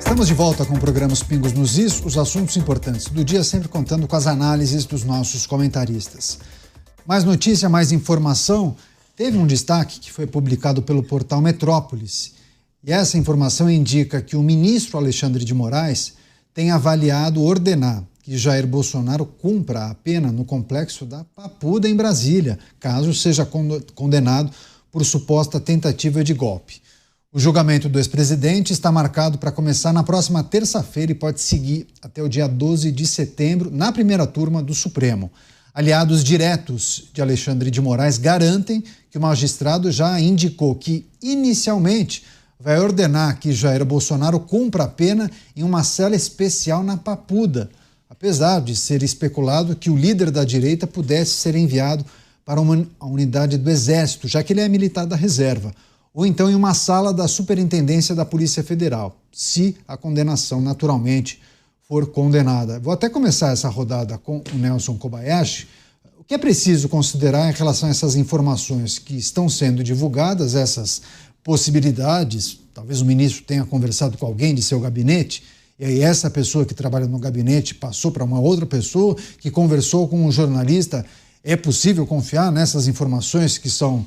Estamos de volta com o programa Os Pingos nos Is, os assuntos importantes do dia, sempre contando com as análises dos nossos comentaristas. Mais notícia, mais informação. Teve um destaque que foi publicado pelo portal Metrópolis. E essa informação indica que o ministro Alexandre de Moraes tem avaliado ordenar que Jair Bolsonaro cumpra a pena no complexo da Papuda, em Brasília, caso seja condenado por suposta tentativa de golpe. O julgamento do ex-presidente está marcado para começar na próxima terça-feira e pode seguir até o dia 12 de setembro, na primeira turma do Supremo. Aliados diretos de Alexandre de Moraes garantem que o magistrado já indicou que, inicialmente, vai ordenar que Jair Bolsonaro cumpra a pena em uma cela especial na Papuda, apesar de ser especulado que o líder da direita pudesse ser enviado para uma unidade do Exército, já que ele é militar da reserva, ou então em uma sala da Superintendência da Polícia Federal, se a condenação naturalmente for condenada. Vou até começar essa rodada com o Nelson Kobayashi. O que é preciso considerar em relação a essas informações que estão sendo divulgadas, essas possibilidades? Talvez o ministro tenha conversado com alguém de seu gabinete, e aí essa pessoa que trabalha no gabinete passou para uma outra pessoa que conversou com um jornalista. É possível confiar nessas informações que são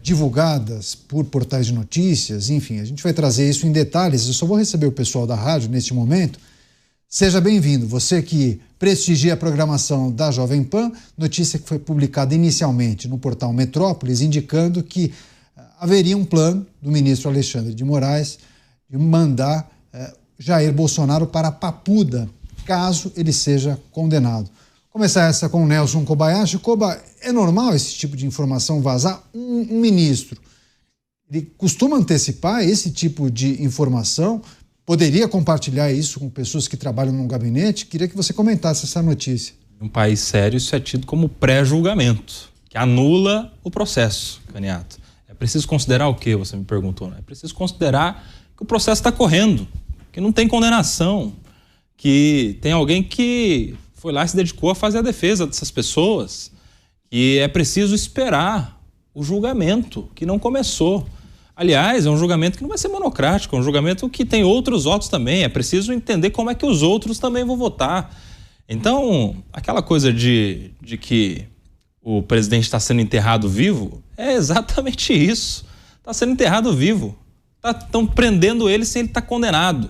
divulgadas por portais de notícias? Enfim, a gente vai trazer isso em detalhes. Eu só vou receber o pessoal da rádio neste momento. Seja bem-vindo, você que prestigia a programação da Jovem Pan, notícia que foi publicada inicialmente no portal Metrópolis, indicando que haveria um plano do ministro Alexandre de Moraes de mandar Jair Bolsonaro para Papuda, caso ele seja condenado. Começar essa com o Nelson Kobayashi. Koba, é normal esse tipo de informação vazar? Um ministro, ele costuma antecipar esse tipo de informação? Poderia compartilhar isso com pessoas que trabalham no gabinete? Queria que você comentasse essa notícia. Em um país sério, isso é tido como pré-julgamento, que anula o processo, Caniato. É preciso considerar o quê, você me perguntou, né? É preciso considerar que o processo está correndo, que não tem condenação, que tem alguém que foi lá e se dedicou a fazer a defesa dessas pessoas, e é preciso esperar o julgamento, que não começou. Aliás, é um julgamento que não vai ser monocrático, é um julgamento que tem outros votos também, é preciso entender como é que os outros também vão votar. Então, aquela coisa de que o presidente está sendo enterrado vivo, é exatamente isso. Está sendo enterrado vivo. Estão prendendo ele sem ele estar condenado.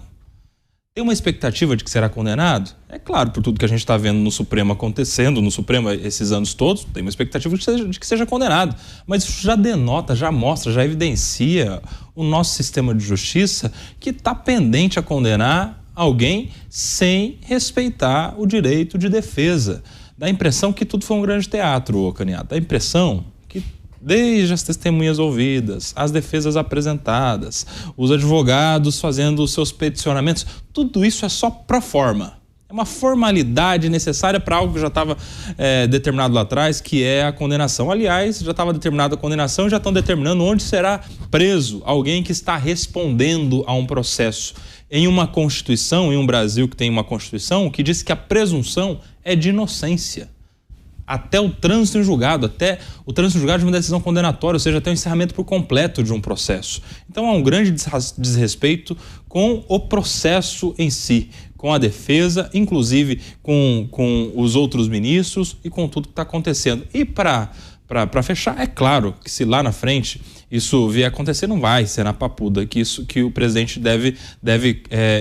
Tem uma expectativa de que será condenado? É claro, por tudo que a gente está vendo no Supremo acontecendo, no Supremo esses anos todos, tem uma expectativa de que seja condenado. Mas isso já denota, já mostra, já evidencia o nosso sistema de justiça que está pendente a condenar alguém sem respeitar o direito de defesa. Dá a impressão que tudo foi um grande teatro, Caniato. Dá a impressão que desde as testemunhas ouvidas, as defesas apresentadas, os advogados fazendo os seus peticionamentos, tudo isso é só pro forma. É uma formalidade necessária para algo que já estava determinado lá atrás, que é a condenação. Aliás, já estava determinada a condenação e já estão determinando onde será preso alguém que está respondendo a um processo. Em uma Constituição, em um Brasil que tem uma Constituição, que diz que a presunção é de inocência. Até o trânsito em julgado, até o trânsito em julgado de uma decisão condenatória, ou seja, até o encerramento por completo de um processo. Então há um grande desrespeito com o processo em si, com a defesa, inclusive com os outros ministros e com tudo que está acontecendo. E para fechar, é claro que se lá na frente isso vier a acontecer, não vai ser na Papuda, que o presidente deve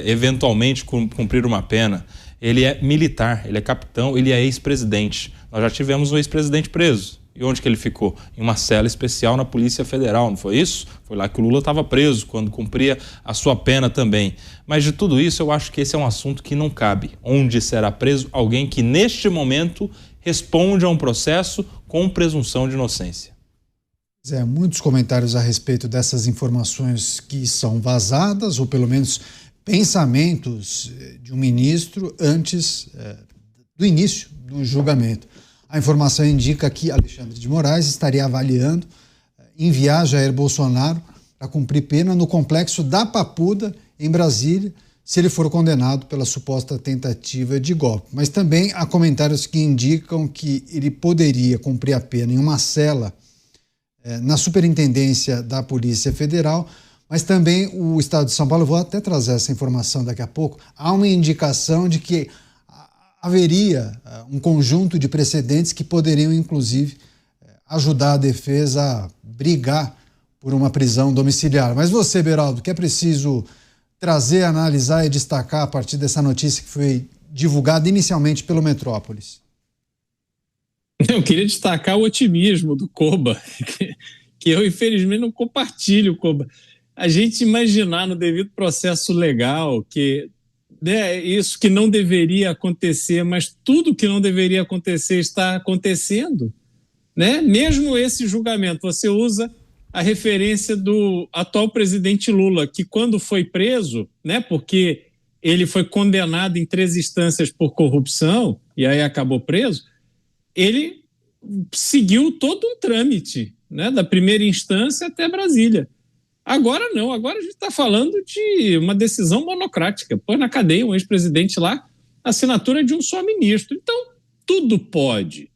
eventualmente cumprir uma pena. Ele é militar, ele é capitão, ele é ex-presidente. Nós já tivemos um ex-presidente preso. E onde que ele ficou? Em uma cela especial na Polícia Federal, não foi isso? Foi lá que o Lula estava preso, quando cumpria a sua pena também. Mas de tudo isso, eu acho que esse é um assunto que não cabe. Onde será preso alguém que, neste momento, responde a um processo com presunção de inocência? Muitos comentários a respeito dessas informações que são vazadas, ou pelo menos pensamentos de um ministro antes do início do julgamento. A informação indica que Alexandre de Moraes estaria avaliando enviar Jair Bolsonaro para cumprir pena no complexo da Papuda, em Brasília, se ele for condenado pela suposta tentativa de golpe. Mas também há comentários que indicam que ele poderia cumprir a pena em uma cela na Superintendência da Polícia Federal, Mas também o Estado de São Paulo, eu vou até trazer essa informação daqui a pouco, há uma indicação de que haveria um conjunto de precedentes que poderiam, inclusive, ajudar a defesa a brigar por uma prisão domiciliar. Mas você, Beraldo, que é preciso trazer, analisar e destacar a partir dessa notícia que foi divulgada inicialmente pelo Metrópolis? Eu queria destacar o otimismo do Koba, que eu, infelizmente, não compartilho, Koba. A gente imaginar no devido processo legal que isso que não deveria acontecer, mas tudo que não deveria acontecer está acontecendo, né? Mesmo esse julgamento, você usa a referência do atual presidente Lula, que quando foi preso, né, porque ele foi condenado em 3 instâncias por corrupção, e aí acabou preso, ele seguiu todo um trâmite, né, da primeira instância até Brasília. Agora não, agora a gente está falando de uma decisão monocrática. Põe na cadeia um ex-presidente lá, assinatura de um só ministro. Então, tudo pode.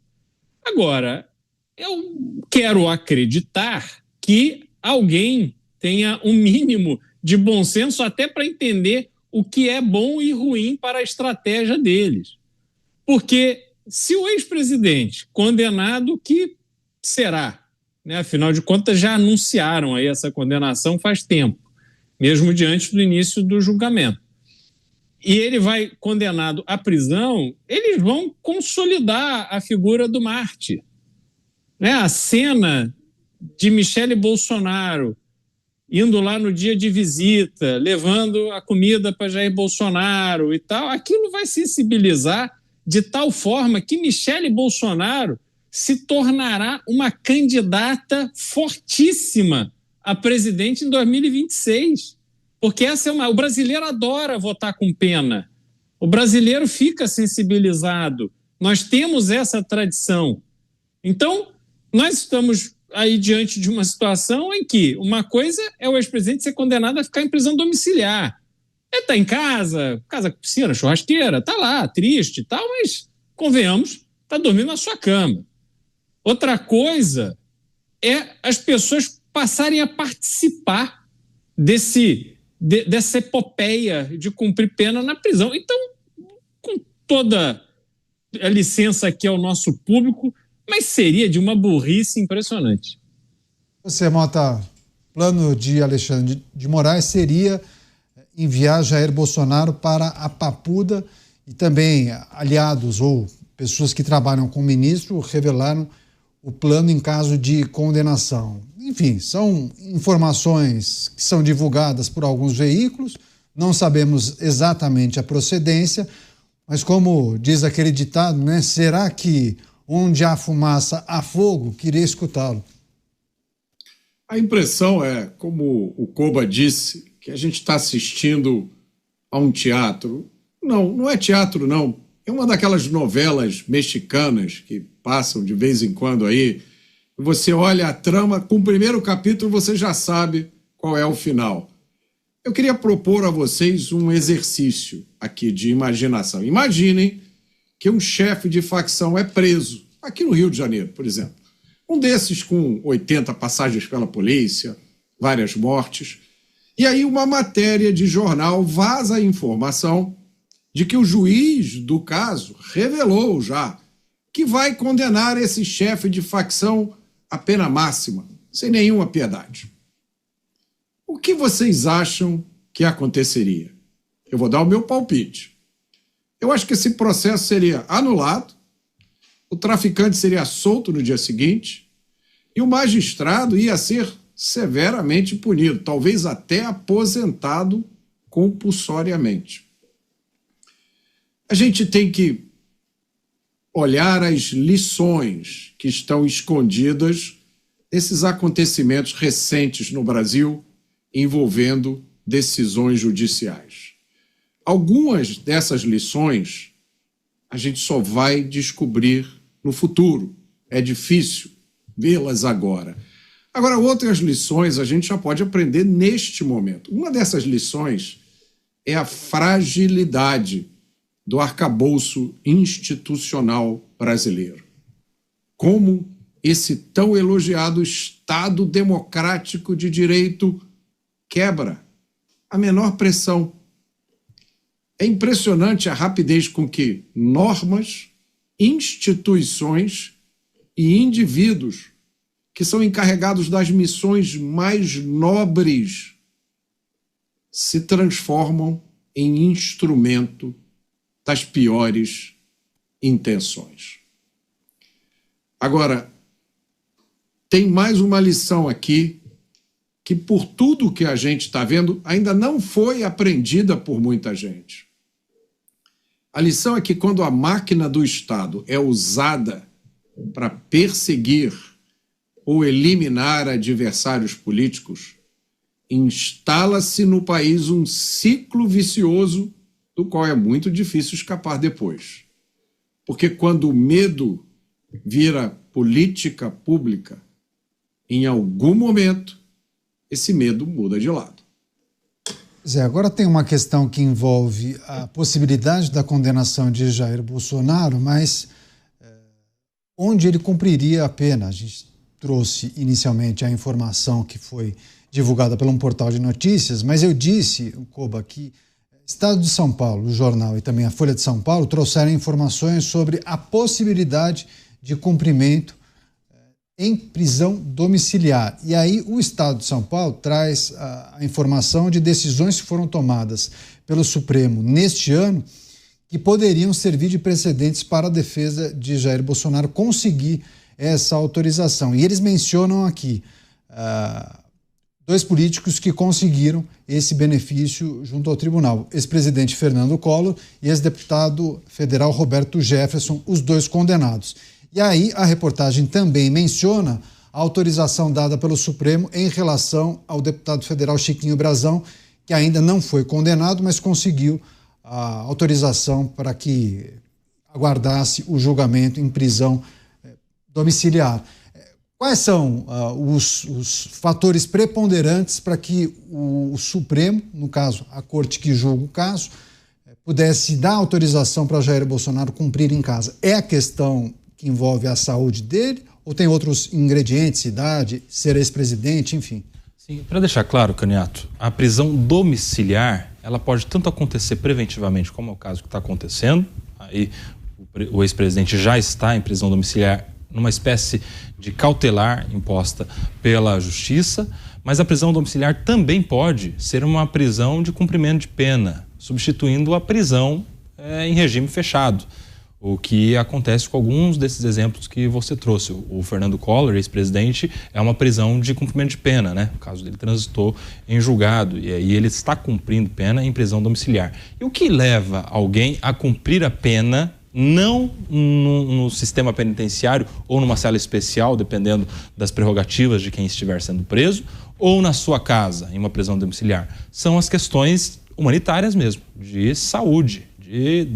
Agora, eu quero acreditar que alguém tenha um mínimo de bom senso até para entender o que é bom e ruim para a estratégia deles. Porque se o ex-presidente condenado, que será, né? Afinal de contas, já anunciaram aí essa condenação faz tempo, mesmo diante do início do julgamento. E ele vai condenado à prisão, eles vão consolidar a figura do Marte. Né? A cena de Michele Bolsonaro indo lá no dia de visita, levando a comida para Jair Bolsonaro e tal, aquilo vai sensibilizar de tal forma que Michele Bolsonaro se tornará uma candidata fortíssima a presidente em 2026. Porque essa o brasileiro adora votar com pena. O brasileiro fica sensibilizado. Nós temos essa tradição. Então, nós estamos aí diante de uma situação em que uma coisa é o ex-presidente ser condenado a ficar em prisão domiciliar. Ele está em casa com piscina, churrasqueira, está lá, triste e tal, mas, convenhamos, está dormindo na sua cama. Outra coisa é as pessoas passarem a participar dessa epopeia de cumprir pena na prisão. Então, com toda a licença aqui ao nosso público, mas seria de uma burrice impressionante. Você, Mota, plano de Alexandre de Moraes seria enviar Jair Bolsonaro para a Papuda e também aliados ou pessoas que trabalham com o ministro revelaram o plano em caso de condenação. Enfim, são informações que são divulgadas por alguns veículos, não sabemos exatamente a procedência, mas como diz aquele ditado, né, será que onde há fumaça há fogo? Queria escutá-lo. A impressão é, como o Koba disse, que a gente está assistindo a um teatro. Não é teatro, não. É uma daquelas novelas mexicanas que passam de vez em quando aí. Você olha a trama, com o primeiro capítulo você já sabe qual é o final. Eu queria propor a vocês um exercício aqui de imaginação. Imaginem que um chefe de facção é preso, aqui no Rio de Janeiro, por exemplo. Um desses com 80 passagens pela polícia, várias mortes. E aí uma matéria de jornal vaza a informação de que o juiz do caso revelou já que vai condenar esse chefe de facção à pena máxima, sem nenhuma piedade. O que vocês acham que aconteceria? Eu vou dar o meu palpite. Eu acho que esse processo seria anulado, o traficante seria solto no dia seguinte e o magistrado ia ser severamente punido, talvez até aposentado compulsoriamente. A gente tem que olhar as lições que estão escondidas nesses acontecimentos recentes no Brasil envolvendo decisões judiciais. Algumas dessas lições a gente só vai descobrir no futuro. É difícil vê-las agora. Agora, outras lições a gente já pode aprender neste momento. Uma dessas lições é a fragilidade do arcabouço institucional brasileiro. Como esse tão elogiado Estado democrático de direito quebra a menor pressão. É impressionante a rapidez com que normas, instituições e indivíduos que são encarregados das missões mais nobres se transformam em instrumento das piores intenções. Agora, tem mais uma lição aqui que, por tudo que a gente está vendo, ainda não foi aprendida por muita gente. A lição é que quando a máquina do Estado é usada para perseguir ou eliminar adversários políticos, instala-se no país um ciclo vicioso do qual é muito difícil escapar depois. Porque quando o medo vira política pública, em algum momento, esse medo muda de lado. Zé, agora tem uma questão que envolve a possibilidade da condenação de Jair Bolsonaro, mas onde ele cumpriria a pena? A gente trouxe inicialmente a informação que foi divulgada por um portal de notícias, mas eu disse, Koba, que Estado de São Paulo, o jornal e também a Folha de São Paulo trouxeram informações sobre a possibilidade de cumprimento em prisão domiciliar. E aí o Estado de São Paulo traz a informação de decisões que foram tomadas pelo Supremo neste ano que poderiam servir de precedentes para a defesa de Jair Bolsonaro conseguir essa autorização. E eles mencionam aqui dois políticos que conseguiram esse benefício junto ao tribunal. Ex-presidente Fernando Collor e ex-deputado federal Roberto Jefferson, os dois condenados. E aí a reportagem também menciona a autorização dada pelo Supremo em relação ao deputado federal Chiquinho Brazão, que ainda não foi condenado, mas conseguiu a autorização para que aguardasse o julgamento em prisão domiciliar. Quais são os fatores preponderantes para que o Supremo, no caso, a corte que julga o caso, pudesse dar autorização para Jair Bolsonaro cumprir em casa? É a questão que envolve a saúde dele ou tem outros ingredientes, idade, ser ex-presidente, enfim? Sim, para deixar claro, Caniato, a prisão domiciliar, ela pode tanto acontecer preventivamente, como é o caso que está acontecendo, aí o ex-presidente já está em prisão domiciliar numa espécie de cautelar imposta pela Justiça, mas a prisão domiciliar também pode ser uma prisão de cumprimento de pena, substituindo a prisão em regime fechado, o que acontece com alguns desses exemplos que você trouxe. O Fernando Collor, ex-presidente, é uma prisão de cumprimento de pena, né? O caso dele transitou em julgado e aí ele está cumprindo pena em prisão domiciliar. E o que leva alguém a cumprir a pena não no sistema penitenciário ou numa cela especial, dependendo das prerrogativas de quem estiver sendo preso, ou na sua casa, em uma prisão domiciliar? São as questões humanitárias mesmo, de saúde, de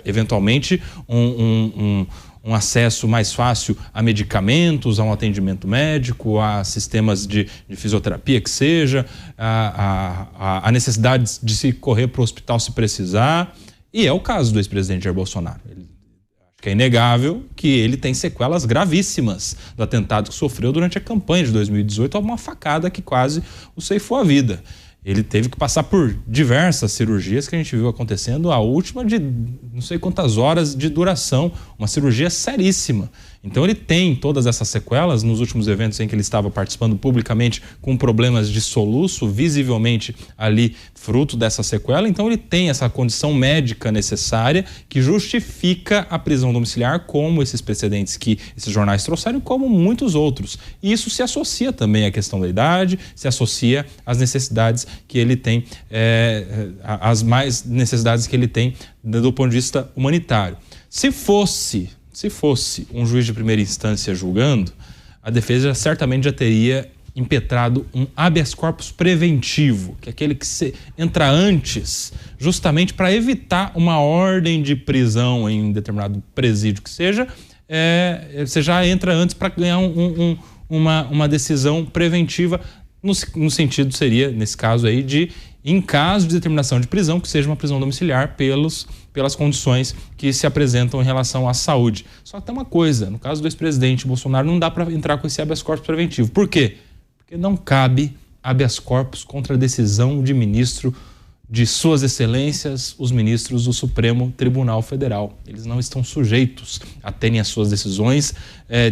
eventualmente um acesso mais fácil a medicamentos, a um atendimento médico, a sistemas de fisioterapia que seja, a necessidade de se correr para o hospital se precisar. E é o caso do ex-presidente Jair Bolsonaro. Acho que é inegável que ele tem sequelas gravíssimas do atentado que sofreu durante a campanha de 2018, uma facada que quase o ceifou a vida. Ele teve que passar por diversas cirurgias que a gente viu acontecendo, a última de não sei quantas horas de duração, uma cirurgia seríssima. Então ele tem todas essas sequelas nos últimos eventos em que ele estava participando publicamente com problemas de soluço, visivelmente ali fruto dessa sequela. Então ele tem essa condição médica necessária que justifica a prisão domiciliar, como esses precedentes que esses jornais trouxeram, como muitos outros. E isso se associa também à questão da idade, se associa às necessidades que ele tem, às mais necessidades que ele tem do ponto de vista humanitário. Se fosse um juiz de primeira instância julgando, a defesa certamente já teria impetrado um habeas corpus preventivo, que é aquele que entra antes, justamente para evitar uma ordem de prisão em determinado presídio que seja, você já entra antes para ganhar uma decisão preventiva, no sentido seria, nesse caso aí, de, em caso de determinação de prisão, que seja uma prisão domiciliar pelas condições que se apresentam em relação à saúde. Só que tem uma coisa, no caso do ex-presidente Bolsonaro, não dá para entrar com esse habeas corpus preventivo. Por quê? Porque não cabe habeas corpus contra a decisão de ministro de Suas Excelências, os ministros do Supremo Tribunal Federal. Eles não estão sujeitos a terem as suas decisões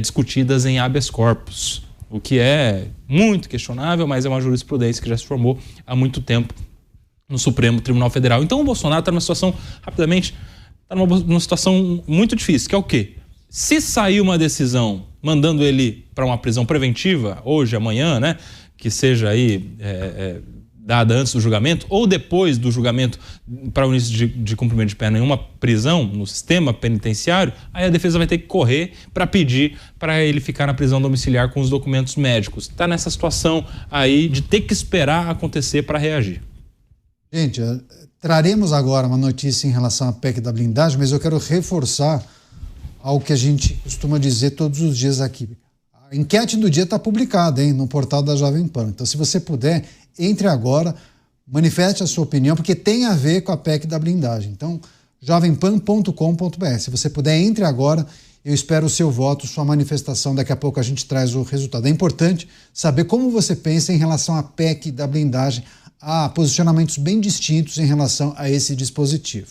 discutidas em habeas corpus, o que é muito questionável, mas é uma jurisprudência que já se formou há muito tempo no Supremo Tribunal Federal. Então o Bolsonaro está numa situação, rapidamente, está numa situação muito difícil, que é o quê? Se sair uma decisão mandando ele para uma prisão preventiva, hoje, amanhã, né, que seja aí dada antes do julgamento, ou depois do julgamento para o início de cumprimento de pena em uma prisão no sistema penitenciário, aí a defesa vai ter que correr para pedir para ele ficar na prisão domiciliar com os documentos médicos. Está nessa situação aí de ter que esperar acontecer para reagir. Gente, traremos agora uma notícia em relação à PEC da blindagem, mas eu quero reforçar algo que a gente costuma dizer todos os dias aqui. A enquete do dia está publicada, hein, no portal da Jovem Pan. Então, se você puder, entre agora, manifeste a sua opinião, porque tem a ver com a PEC da blindagem. Então, jovempan.com.br. Se você puder, entre agora. Eu espero o seu voto, sua manifestação. Daqui a pouco a gente traz o resultado. É importante saber como você pensa em relação à PEC da blindagem. Há posicionamentos bem distintos em relação a esse dispositivo.